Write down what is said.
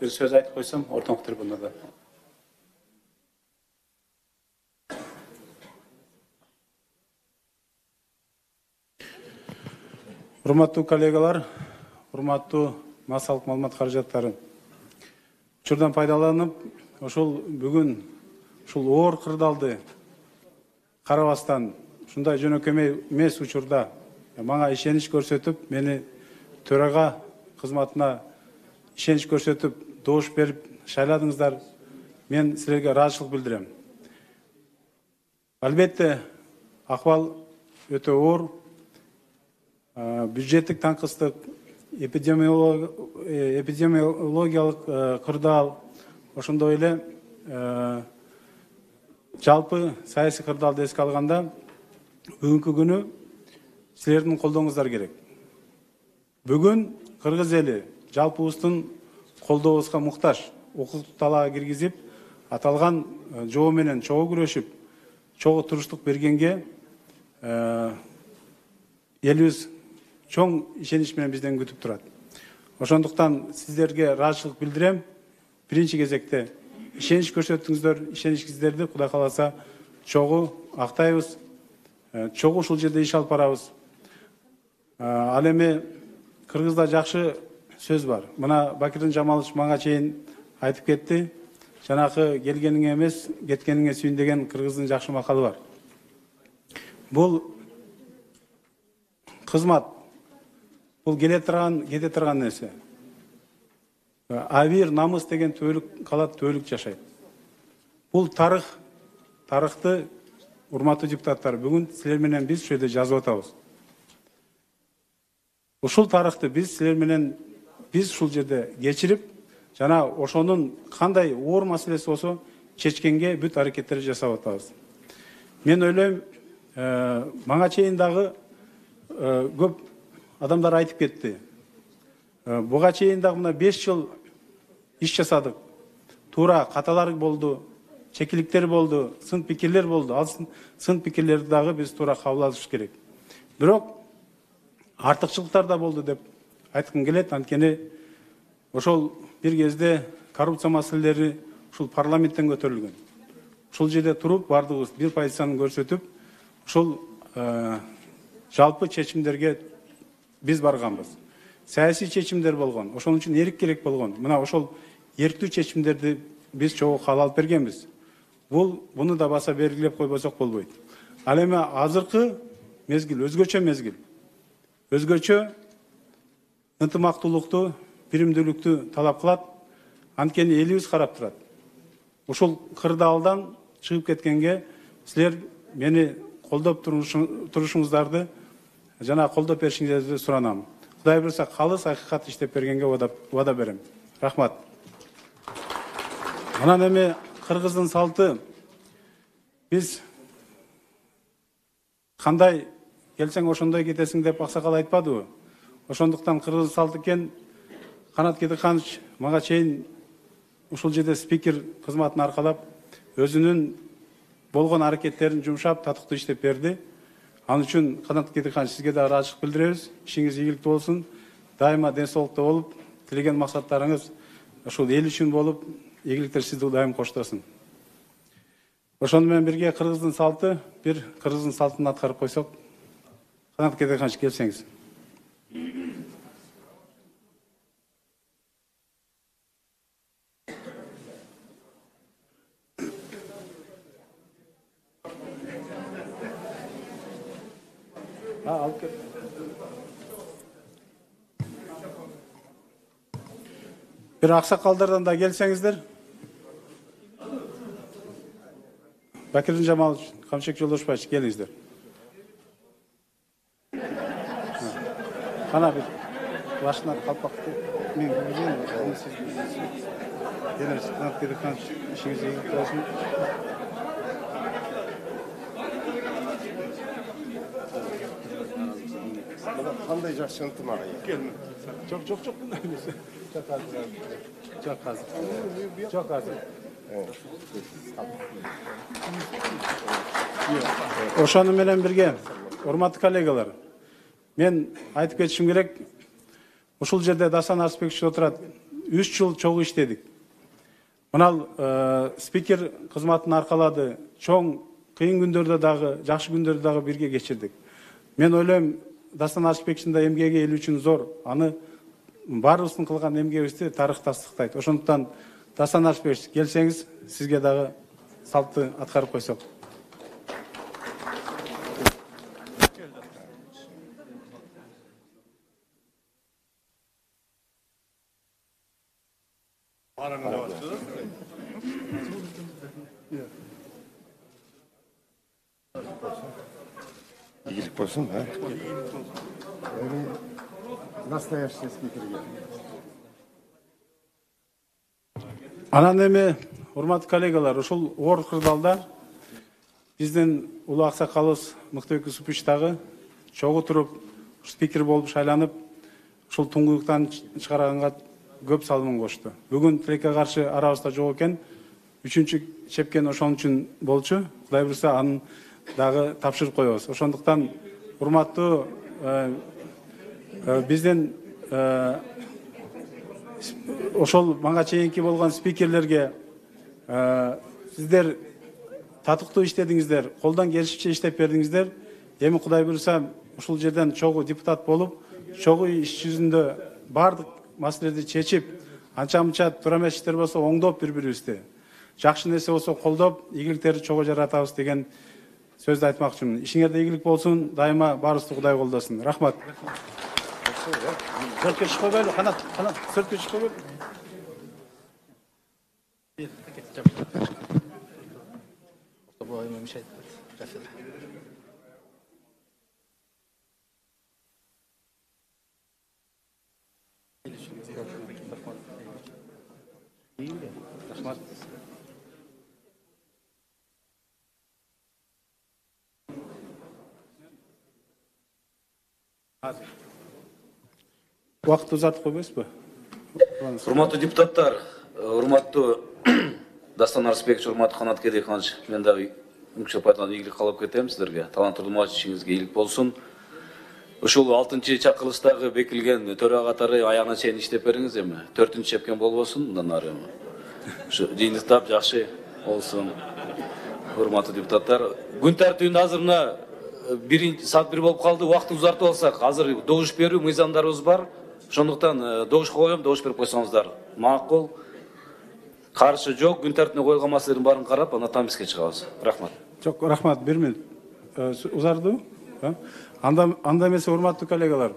Bir söz айтып koysam, ortak tribunada. Урматтуу коллегалар, урматтуу массалык маалымат каражаттары. Учурдан пайдаланып, ошол бүгүн ушул оор кырдаалды карабастан, ушундай жөнөкөй эмес учурда мага ишенич көрсөтүп, мени төрага кызматына ишенич көрсөтүп, добуш берип шайладыңыздар. Мен силерге ыраазычылык билдирем. Албетте, акыбал өтө оор. Бюджеттик таңкыстык, эпидемиологиялык кырдаал, ошондой эле жалпы саясий кырдаалды эске алганда, бүгүнкү күнү силердин колдооңуздар керек. Бүгүн кыргыз эли жалпыбыздын колдообузга муктаж. Укуктук талаага киргизип, аталган жоо менен чогуу күрөшүп, чогуу туруштук бергенге элибиз чоң ишенич менен бизден күтүп турат. Ошондуктан сиздерге ыраазычылык билдирем. Биринчи кезекте ишенич көрсөттүңүздөр, ишеничиңиздерди Кудай кааласа чогуу актайбыз, чогуу ушул жерде иш алып барабыз. Ал эми Кыргызда жакшы сөз бар. Мына Бакирдин Жамалович мага чейин айтып кетти. Жанакы келгениңе эмес, кеткениңе сүйүн деген кыргыздын жакшы макалы бар. Бул кызмат, бул келе турган, кете турган нерсе. Авир, намыс деген төөлүк калат, төөлүк жашайт. Бул тарых, тарыхты урматтуу депутаттар, бүгүн силер менен биз ушул жерде жазып атабыз. Ушул тарыхты биз силер менен биз ушул жерде кечирип, жана ошонун кандай оор маселеси болсо чечкенге бүт аракеттерди жасап атабыз. Мен ойлойм, мага чейин дагы көп адамдар айтып кетти. Буга чейин дагы мына 5 жыл иш жасадык. Туура каталар болду, чекиликтер болду, сын пикирлер болду. Ал сын пикирлерди дагы биз туура кабыл алыш керек. Бирок артыкчылыктар да болду деп айткым келет. Анткени ошол бир кезде коррупция маселелери ушул парламенттен көтөрүлгөн. Ушул жерде туруп, бардыгыбыз бир позицияны көрсөтүп, ушул жалпы чечимдерге биз барганбыз. Саясий чечимдер болгон. Ошон үчүн эрк керек болгон. Мына ошол эрктүү чечимдерди биз чогуу кабыл алып бергенбиз. Буну да баса белгилеп койбосок болбойт. Ал эми азыркы мезгил өзгөчө мезгил. Өзгөчө ынтымактуулукту, биримдүүлүктү талап кылат. Анткени элибиз карап турат. Ушул кырдаалдан чыгып кеткенге силер мени колдоп турушуңуздарды жана колдоп беришиңиздерди суранам. Кудай буйрса калыс акыйкат иштеп бергенге вада берем. Рахмат. Анан эми кыргыздын салты биз кандай келсең ошондой кетесиң деп аксакал айтпадыбы? Ошондуктан кыргыз салты экен. Канат Кедикханович мага чейин ушул жерде спикер кызматын аркалап өзүнүн болгон аракеттерин жумшап, татыктуу иштеп берди. Анын үчүн Канат Кедикханович сизге да ыраазычылык билдиребиз. Ишиңиз ийгиликтүү болсун. Дайыма ден соолукта болуп, тилеген максаттарыңыз ушул эл үчүн болуп, ийгиликтер сизди дайым коштосун. Ошону менен бирге кыргыздын салты, бир кыргыздын салтын аткарып койсок. Канат Кедикханович келсеңиз. Bir аксакалдардан да келсеңиздер. Бакирдин Жамалович, Камшек Жолдошбаевич, келиңиздер. Кана бир башына калпакты мен билем, аны сиз келиңиз. Канат Кедикханович, ишиңиз ийгиликтүү болсун. Кандай жакшы ынтымак. Çok. Çok az. Ошону менен бирге, урматтуу коллегалар, мен айтып кетишим керек. Ушул жерде Дасан Арсбекович отурат. 3 жыл чогуу иштедик. Мынал спикер кызматын аркалады. Чоң кыйын күндөрдө дагы, жакшы күндөрдө дагы бирге кечирдик. Мен ойлойм, Дастан Арышбековичтин да эмгеги эл үчүн зор. Аны баарыбыздын кылган эмгегибизди тарых тастыктайт. Ошондуктан Дастан Арышбекович, келсеңиз, сизге дагы салтты аткарып койсок. İyilik bolsun ha. Настоящий спикерге. Анан эми, урматтуу коллегалар, ушул оор кырдаалда биздин улуу аксакалыбыз Мыктыбек Юсупович дагы чогуу туруп спикер болуп шайланып, ушул туңгуюктан чыгарганга көп салымын кошту. Бүгүн тилекке каршы арабызда жок экен. 3-чү чепкен ошон үчүн болчу. Кудай буйрса анын дагы тапшырып коебуз. Ошондуктан урматтуу биздин ошол мага чейинки болгон спикерлерге сиздер татыктуу иштедиңиздер, колдон келишинче иштеп бердиңиздер. Эми Кудай буйрса ушул жерден чогуу депутат болуп, чогуу иш жүзүндө бардык маселелерди чечип, анча-мынча туура эмес иштер болсо оңдоп бири-бирибизди, жакшы нерсе болсо колдоп, ийгиликтерди чогуу жаратабыз деген сөздү айтмакчымын. Ишиңерде ийгилик болсун, дайыма баарыбызды Кудай колдосун. Рахмат. Сөрткө чыгып койбойлу, канат, сөрткө чыгып койбойлу. Уақыт ұзартып қойбайсыз ба? Урматтуу депутаттар, урматтуу Дастан Арысбекович, урматтуу Канат Кедейханович, мен дагы мүмкүнчө пайдаланып ийгилик каалап кетем сиздерге. Таланттуу ишиңизге ийгилик болсун. Ушул 6-чы чакырылыштагы бекилген төрага катары аягына чейин иштеп бериңиз эми. 4-чү чепкен болбосун, мындан ары. Ушу жыйынтыктап жакшы болсун. Урматтуу депутаттар, күн тартибинде азыр мына 1 болуп калды, убакытты узартып алсак, азыр добуш берүү мыйзамдарыбыз бар. Ошондуктан добуш коем, добуш берип койсоңуздар макул. Каршы жок, күн тартибине коюлган маселелердин баарын карап, андан тамиске чыгабыз. Рахмат. Жок, рахмат, 1 минут. Узарды? Анда эмесе, урматтуу коллегалар,